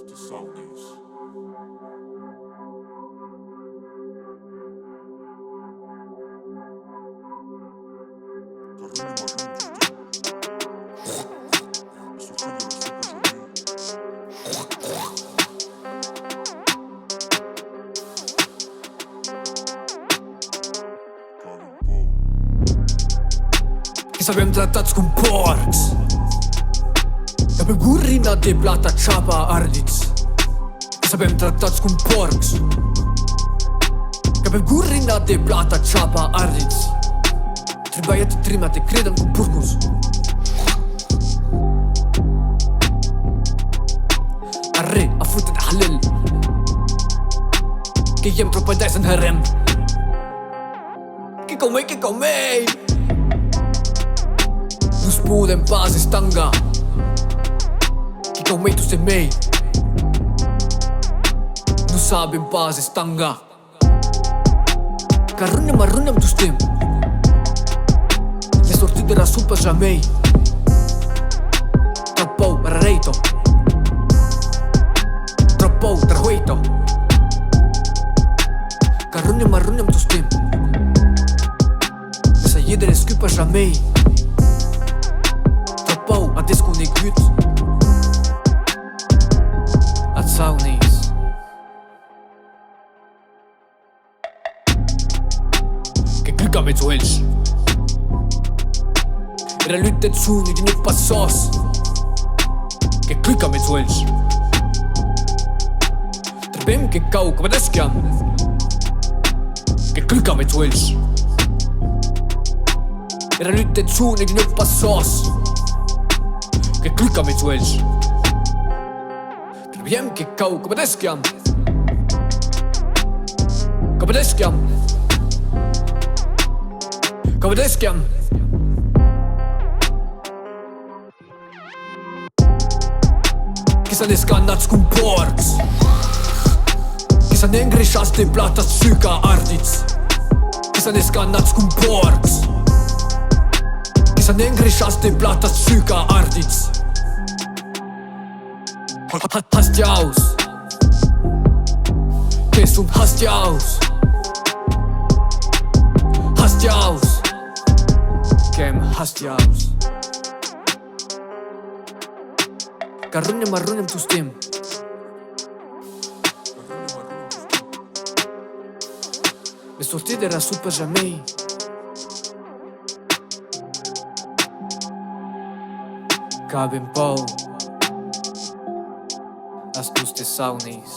the Saudis. Che sapem tratați cum porcs, că pe gurina de plata ceapa ardiți. Că sapem tratați cum porcs, că pe gurina de plata ceapa ardiți. Trebuia te trima, te credem cu purcus. Arre, a fute de halal, că jem tropa de în harem. Che comei nu spodem paze stanga. Che comei tu sei mei, nu sabem paze stanga. Ca runem tu stem. Le sorti de la supa jamei. Troppo rareito, troppo trahuito. Ca runem tu stem. Jedere skupa jamei. Troppo a desconegut at saunis. Che clica met welch. Era lutte tsuni di ne passos. Che clica met welch. Trebem che cau come deschiam. Che clica met welch. Era lutte tsuni di ne passos. Che clica met welch. Trebem che cau come deschiam. Come deschiam. Come deschiam. Che să ne scandați cum porcs, che să ne îngreșați de plata țuca ardiți. Che să ne scandați cum porcs, che să ne îngreșați de plata țuca ardiți. Hastiaus, che sunt hastiaus. Hastiaus, che-m hastiaus. Ca runem tu stem. Me sorti de la supa jamei. Cabem pau as tuste saunis.